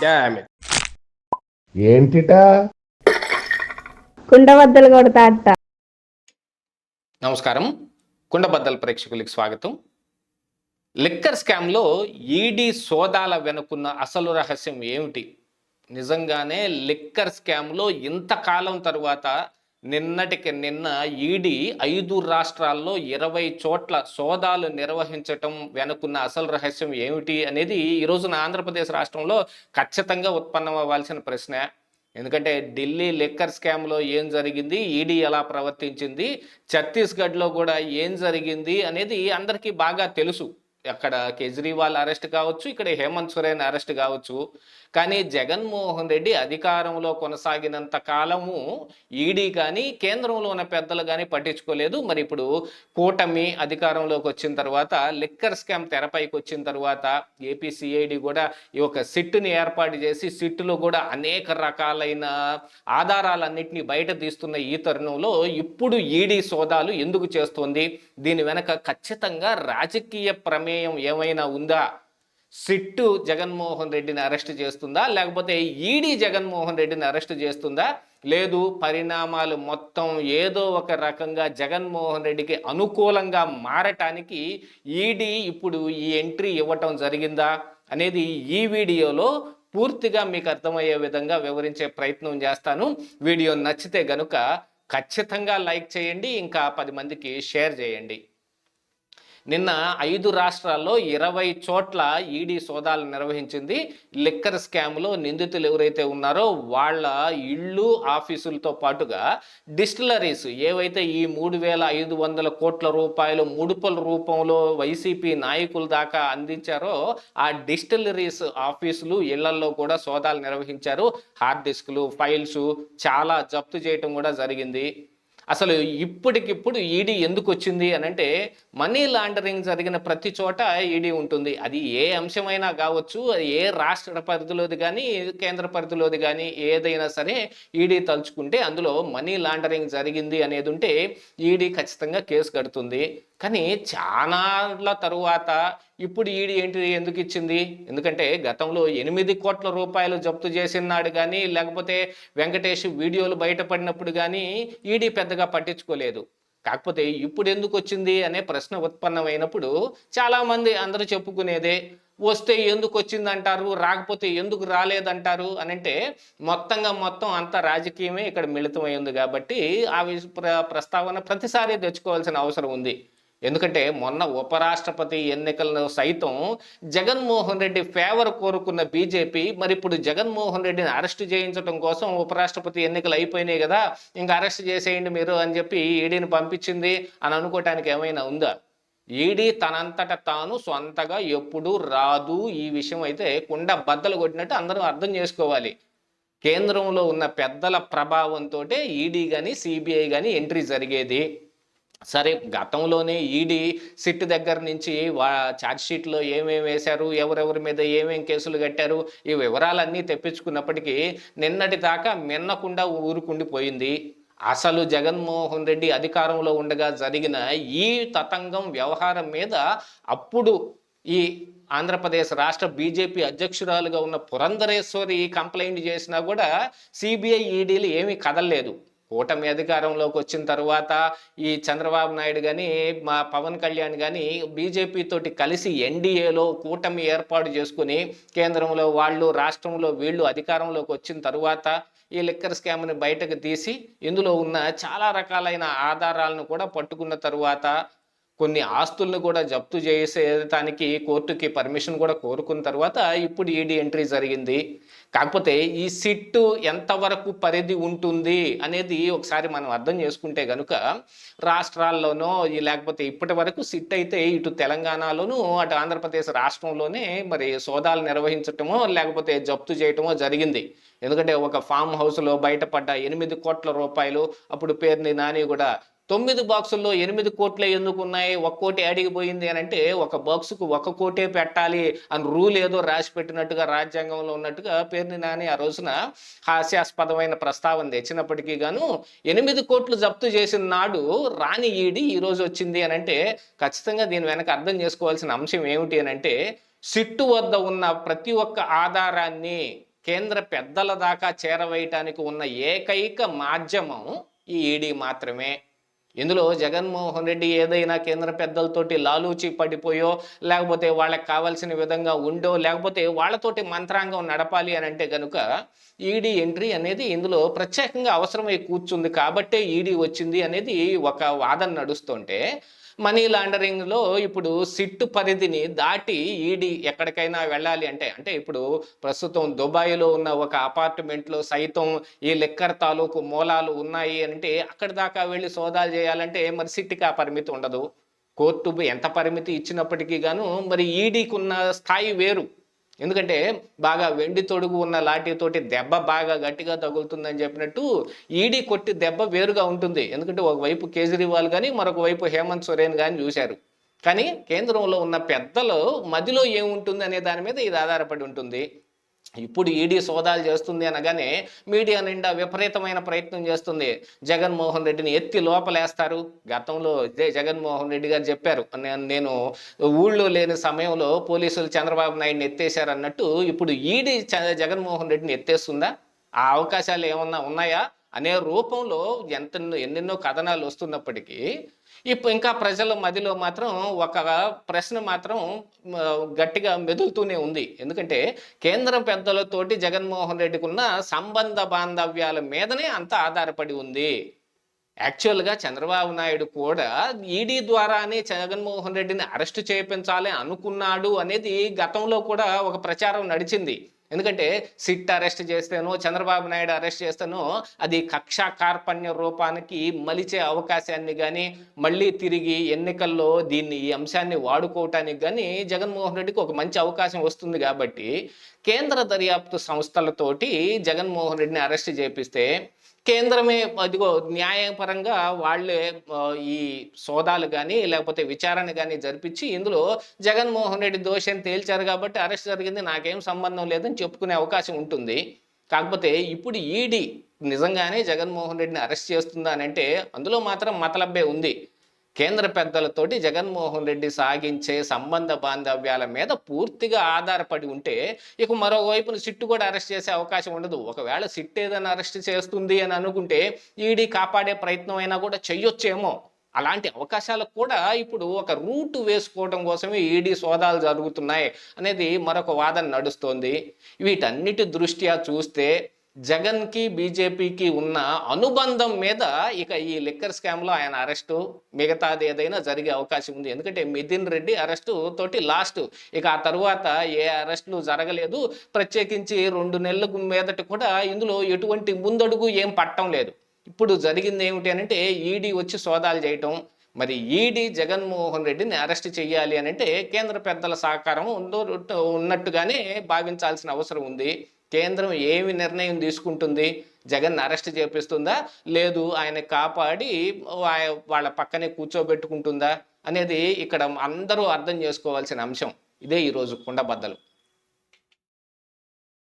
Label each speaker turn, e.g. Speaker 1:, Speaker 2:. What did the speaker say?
Speaker 1: Damn it.
Speaker 2: ఏంటిటా
Speaker 3: కుండబద్దలు కొడతా అట్ట.
Speaker 1: నమస్కారం, కుండబద్దల ప్రేక్షకులకు స్వాగతం. లిక్కర్ స్కామ్లో ఈడీ సోదాల వెనుకున్న అసలు రహస్యం ఏమిటి? నిజంగానే లిక్కర్ స్కామ్లో ఇంతకాలం తరువాత నిన్నటికి నిన్న ఈడీ 5 రాష్ట్రాల్లో 20 చోట్ల సోదాలు నిర్వహించటం వెనుకున్న అసలు రహస్యం ఏమిటి అనేది ఈ రోజున ఆంధ్రప్రదేశ్ రాష్ట్రంలో ఖచ్చితంగా ఉత్పన్నం అవ్వాల్సిన ప్రశ్న. ఎందుకంటే ఢిల్లీ లిక్కర్ స్కామ్లో ఏం జరిగింది, ఈడీ ఎలా ప్రవర్తించింది, ఛత్తీస్గఢ్లో కూడా ఏం జరిగింది అనేది అందరికీ బాగా తెలుసు. అక్కడ కేజ్రీవాల్ అరెస్ట్ కావచ్చు, ఇక్కడ హేమంత్ సోరెన్ అరెస్ట్ కావచ్చు. కానీ జగన్మోహన్ రెడ్డి అధికారంలో కొనసాగినంత కాలము ఈడీ కానీ కేంద్రంలో ఉన్న పెద్దలు కానీ పట్టించుకోలేదు. మరి ఇప్పుడు కూటమి అధికారంలోకి వచ్చిన తర్వాత, లిక్కర్ స్కామ్ తెరపైకి వచ్చిన తర్వాత ఏపీ సిఐడి కూడా ఈ ఒక సిట్టుని ఏర్పాటు చేసి సిట్టులో కూడా అనేక రకాలైన ఆధారాలన్నింటినీ బయట తీస్తున్న ఈ తరుణంలో ఇప్పుడు ఈడీ సోదాలు ఎందుకు చేస్తోంది? దీని వెనక ఖచ్చితంగా రాజకీయ ప్రమేయం ఏమైనా ఉందా? సిట్టు జగన్మోహన్ రెడ్డిని అరెస్ట్ చేస్తుందా, లేకపోతే ఈడీ జగన్మోహన్ రెడ్డిని అరెస్ట్ చేస్తుందా? లేదు, పరిణామాలు మొత్తం ఏదో ఒక రకంగా జగన్మోహన్ రెడ్డికి అనుకూలంగా మారటానికి ఈడీ ఇప్పుడు ఈ ఎంట్రీ ఇవ్వటం జరిగిందా అనేది ఈ వీడియోలో పూర్తిగా మీకు అర్థమయ్యే విధంగా వివరించే ప్రయత్నం చేస్తాను. వీడియో నచ్చితే గనుక ఖచ్చితంగా లైక్ చేయండి, ఇంకా 10 మందికి షేర్ చేయండి. నిన్న 5 రాష్ట్రాల్లో 20 చోట్ల ఈడీ సోదాలు నిర్వహించింది. లిక్కర్ స్కామ్లో నిందితులు ఎవరైతే ఉన్నారో వాళ్ళ ఇళ్ళు, ఆఫీసులతో పాటుగా డిస్టిలరీస్ ఏవైతే ఈ 3,500 కోట్ల రూపాయలు ముడుపుల రూపంలో వైసీపీ నాయకుల దాకా అందించారో ఆ డిస్టిలరీస్ ఆఫీసులు, ఇళ్లల్లో కూడా సోదాలు నిర్వహించారు. హార్డ్ డిస్క్లు, ఫైల్స్ చాలా జప్తు చేయటం కూడా జరిగింది. అసలు ఇప్పటికిప్పుడు ఈడీ ఎందుకు వచ్చింది అని అంటే, మనీ లాండరింగ్ జరిగిన ప్రతి చోట ఈడీ ఉంటుంది. అది ఏ అంశమైనా కావచ్చు, అది ఏ రాష్ట్ర పరిధిలోది కానీ కేంద్ర పరిధిలోది కానీ ఏదైనా సరే ఈడీ తలుచుకుంటే అందులో మనీ లాండరింగ్ జరిగింది అనేది ఉంటే ఈడీ ఖచ్చితంగా కేసు కడుతుంది. కానీ చానాళ్ళ తరువాత ఇప్పుడు ఈడీ ఏంటి ఎందుకు ఇచ్చింది? ఎందుకంటే గతంలో 8 కోట్ల రూపాయలు జప్తు చేసినాడు కానీ, లేకపోతే వెంకటేష్ వీడియోలు బయటపడినప్పుడు కానీ ఈడీ పెద్దగా పట్టించుకోలేదు. కాకపోతే ఇప్పుడు ఎందుకు వచ్చింది అనే ప్రశ్న ఉత్పన్నమైనప్పుడు చాలామంది అందరూ చెప్పుకునేదే, వస్తే ఎందుకు వచ్చిందంటారు, రాకపోతే ఎందుకు రాలేదంటారు అని అంటే మొత్తం అంత రాజకీయమే ఇక్కడ మిళితమై ఉంది. కాబట్టి ఆ ప్రస్తావన ప్రతిసారి తెచ్చుకోవాల్సిన అవసరం ఉంది. ఎందుకంటే మొన్న ఉపరాష్ట్రపతి ఎన్నికలను సైతం జగన్మోహన్ రెడ్డి ఫేవర్ కోరుకున్న బీజేపీ మరి ఇప్పుడు జగన్మోహన్ రెడ్డిని అరెస్ట్ చేయించడం కోసం ఉపరాష్ట్రపతి ఎన్నికలు అయిపోయినాయి కదా, ఇంకా అరెస్ట్ చేసేయండి మీరు అని చెప్పి ఈడీని పంపించింది అని అనుకోవటానికి ఏమైనా ఉందా? ఈడీ తనంతట తాను సొంతగా ఎప్పుడు రాదు. ఈ విషయం అయితే కుండ బద్దలు కొట్టినట్టు అందరూ అర్థం చేసుకోవాలి. కేంద్రంలో ఉన్న పెద్దల ప్రభావంతో ఈడీ కానీ సిబిఐ కానీ ఎంట్రీ జరిగేది. సరే, గతంలోనే ఈడీ సిట్ దగ్గర నుంచి ఛార్జ్షీట్లో ఏమేమి వేశారు, ఎవరెవరి మీద ఏమేమి కేసులు కట్టారు, ఈ వివరాలన్నీ తెప్పించుకున్నప్పటికీ నిన్నటి దాకా మిన్నకుండా ఊరుకుండిపోయింది. అసలు జగన్మోహన్ రెడ్డి అధికారంలో ఉండగా జరిగిన ఈ తతంగం వ్యవహారం మీద అప్పుడు ఈ ఆంధ్రప్రదేశ్ రాష్ట్ర బీజేపీ అధ్యక్షురాలుగా ఉన్న పురంధరేశ్వరి కంప్లైంట్ చేసినా కూడా సిబిఐ ఈడీలు ఏమీ కదలలేదు. కూటమి అధికారంలోకి వచ్చిన తర్వాత ఈ చంద్రబాబు నాయుడు కానీ మా పవన్ కళ్యాణ్ కానీ బీజేపీ తోటి కలిసి ఎన్డీఏలో కూటమి ఏర్పాటు చేసుకుని కేంద్రంలో వాళ్ళు, రాష్ట్రంలో వీళ్ళు అధికారంలోకి వచ్చిన తరువాత ఈ లిక్కర్ స్కామ్ని బయటకు తీసి ఇందులో ఉన్న చాలా రకాలైన ఆధారాలను కూడా పట్టుకున్న తరువాత కొన్ని ఆస్తులను కూడా జప్తు చేసేదానికి కోర్టుకి పర్మిషన్ కూడా కోరుకున్న తర్వాత ఇప్పుడు ఈడీ ఎంట్రీ జరిగింది. కాకపోతే ఈ సిట్టు ఎంతవరకు పరిధి ఉంటుంది అనేది ఒకసారి మనం అర్థం చేసుకుంటే కనుక రాష్ట్రాల్లోనో లేకపోతే ఇప్పటి వరకు సిట్ అయితే ఇటు తెలంగాణలోనూ అటు ఆంధ్రప్రదేశ్ రాష్ట్రంలోనే మరి సోదాలు నిర్వహించటమో లేకపోతే జప్తు చేయటమో జరిగింది. ఎందుకంటే ఒక ఫామ్ హౌస్లో బయటపడ్డ 8 కోట్ల రూపాయలు, అప్పుడు పేరుని నాని కూడా 9 బాక్సుల్లో 8 కోట్లే ఎందుకు ఉన్నాయి, 1 కోటి యాడికి పోయింది అని అంటే, ఒక బాక్సుకు 1 కోటే పెట్టాలి అని రూల్ ఏదో రాసి పెట్టినట్టుగా రాజ్యాంగంలో ఉన్నట్టుగా పేర్ని నాని ఆ రోజున హాస్యాస్పదమైన ప్రస్తావన తెచ్చినప్పటికీ గాను 8 కోట్లు జప్తు చేసిన నాడు రాని ఈడీ ఈ రోజు వచ్చింది అని అంటే, ఖచ్చితంగా దీని వెనక అర్థం చేసుకోవాల్సిన అంశం ఏమిటి అని అంటే, సిట్టు వద్ద ఉన్న ప్రతి ఒక్క ఆధారాన్ని కేంద్ర పెద్దల దాకా చేరవేయటానికి ఉన్న ఏకైక మాధ్యమం ఈ ఈడీ మాత్రమే. ఇందులో జగన్మోహన్ రెడ్డి ఏదైనా కేంద్ర పెద్దలతోటి లాలూచి పడిపోయో, లేకపోతే వాళ్ళకి కావాల్సిన విధంగా ఉండో, లేకపోతే వాళ్ళతోటి మంత్రాంగం నడపాలి అని అంటే కనుక ఈడీ ఎంట్రీ అనేది ఇందులో ప్రత్యేకంగా అవసరమై కూర్చుంది కాబట్టే ఈడీ వచ్చింది అనేది ఒక వాదన నడుస్తుంటే, మనీ లాండరింగ్లో ఇప్పుడు సిట్టు పరిధిని దాటి ఈడీ ఎక్కడికైనా వెళ్ళాలి అంటే, ఇప్పుడు ప్రస్తుతం దుబాయ్లో ఉన్న ఒక అపార్ట్మెంట్లో సైతం ఈ లిక్కర్ తాలూకు మూలాలు ఉన్నాయి అంటే, అక్కడి దాకా వెళ్ళి సోదాలు చేయాలంటే మరి సిట్టికి ఆ పరిమితి ఉండదు. కోర్టు ఎంత పరిమితి ఇచ్చినప్పటికీ గాను మరి ఈడీకి ఉన్న స్థాయి వేరు. ఎందుకంటే బాగా వెండి తొడుగు ఉన్న లాఠీతోటి దెబ్బ బాగా గట్టిగా తగులుతుందని చెప్పినట్టు ఈడీ కొట్టి దెబ్బ వేరుగా ఉంటుంది. ఎందుకంటే ఒకవైపు కేజ్రీవాల్ కానీ, మరొక వైపు హేమంత్ సోరెన్ కానీ చూశారు. కానీ కేంద్రంలో ఉన్న పెద్దలు మధ్యలో ఏముంటుంది అనే దాని మీద ఇది ఆధారపడి ఉంటుంది. ఇప్పుడు ఈడీ సోదాలు చేస్తుంది అనగానే మీడియా నిండా విపరీతమైన ప్రయత్నం చేస్తుంది. జగన్మోహన్ రెడ్డిని ఎత్తి లోపలేస్తారు. గతంలో ఇదే జగన్మోహన్ రెడ్డి గారు చెప్పారు, నేను ఊళ్ళో లేని సమయంలో పోలీసులు చంద్రబాబు నాయుడిని ఎత్తేశారు అన్నట్టు ఇప్పుడు ఈడీ జగన్మోహన్ రెడ్డిని ఎత్తేస్తుందా? ఆ అవకాశాలు ఏమన్నా ఉన్నాయా అనే రూపంలో ఎన్నెన్నో కథనాలు వస్తున్నప్పటికీ ఇంకా ప్రజల మధ్యలో మాత్రం ఒక ప్రశ్న మాత్రం గట్టిగా మెదులుతూనే ఉంది. ఎందుకంటే కేంద్ర పెద్దలతోటి జగన్మోహన్ రెడ్డికి ఉన్న సంబంధ బాంధవ్యాల మీదనే అంత ఆధారపడి ఉంది. యాక్చువల్గా చంద్రబాబు నాయుడు కూడా ఈడీ ద్వారానే జగన్మోహన్ రెడ్డిని అరెస్ట్ చేయించాలి అనుకున్నాడు అనేది గతంలో కూడా ఒక ప్రచారం నడిచింది. ఎందుకంటే సిట్ అరెస్ట్ చేస్తేనో, చంద్రబాబు నాయుడు అరెస్ట్ చేస్తేనో అది కక్షా కార్పణ్య రూపానికి మలిచే అవకాశాన్ని కానీ, మళ్ళీ తిరిగి ఎన్నికల్లో ఈ అంశాన్ని వాడుకోవటానికి కానీ జగన్మోహన్ రెడ్డికి ఒక మంచి అవకాశం వస్తుంది. కాబట్టి కేంద్ర దర్యాప్తు సంస్థలతోటి జగన్మోహన్ రెడ్డిని అరెస్ట్ చేపిస్తే కేంద్రమే అదిగో న్యాయపరంగా వాళ్ళే ఈ సోదాలు కానీ, లేకపోతే విచారణ కానీ జరిపించి ఇందులో జగన్మోహన్ రెడ్డి దోషని తేల్చారు కాబట్టి అరెస్ట్ జరిగింది, నాకేం సంబంధం లేదని చెప్పుకునే అవకాశం ఉంటుంది. కాకపోతే ఇప్పుడు ఈడీ నిజంగానే జగన్మోహన్ రెడ్డిని అరెస్ట్ చేస్తుందా అని అంటే అందులో మాత్రం మతలబ్బే ఉంది. కేంద్ర పెద్దలతోటి జగన్మోహన్ రెడ్డి సాగించే సంబంధ బాంధవ్యాల మీద పూర్తిగా ఆధారపడి ఉంటే ఇక మరోవైపున సిట్టు కూడా అరెస్ట్ చేసే అవకాశం ఉండదు. ఒకవేళ సిట్ ఏదైనా అరెస్ట్ చేస్తుంది అని అనుకుంటే ఈడీ కాపాడే ప్రయత్నం అయినా కూడా చెయ్యొచ్చేమో. అలాంటి అవకాశాలకు కూడా ఇప్పుడు ఒక రూట్ వేసుకోవడం కోసమే ఈడీ సోదాలు జరుగుతున్నాయి అనేది మరొక వాదన నడుస్తోంది. వీటన్నిటి దృష్ట్యా చూస్తే జగన్కి బీజేపీకి ఉన్న అనుబంధం మీద ఇక ఈ లిక్కర్ స్కామ్లో ఆయన అరెస్టు, మిగతాది ఏదైనా జరిగే అవకాశం ఉంది. ఎందుకంటే మిథున్ రెడ్డి అరెస్టు తోటి లాస్ట్, ఇక ఆ తరువాత ఏ అరెస్టులు జరగలేదు. ప్రత్యేకించి 2 నెలల మీదట కూడా ఇందులో ఎటువంటి ముందడుగు ఏం పట్టడం లేదు. ఇప్పుడు జరిగింది ఏమిటి అంటే ఈడీ వచ్చి సోదాలు చేయటం. మరి ఈడీ జగన్మోహన్ రెడ్డిని అరెస్ట్ చేయాలి అని అంటే కేంద్ర పెద్దల సహకారం ఉన్నట్టుగానే భావించాల్సిన అవసరం ఉంది. కేంద్రం ఏమి నిర్ణయం తీసుకుంటుంది? జగన్ అరెస్ట్ చేపిస్తుందా, లేదు ఆయన కాపాడి వాళ్ళ పక్కనే కూర్చోబెట్టుకుంటుందా అనేది ఇక్కడ అందరూ అర్థం చేసుకోవాల్సిన అంశం. ఇదే ఈరోజు కుండబద్దలు.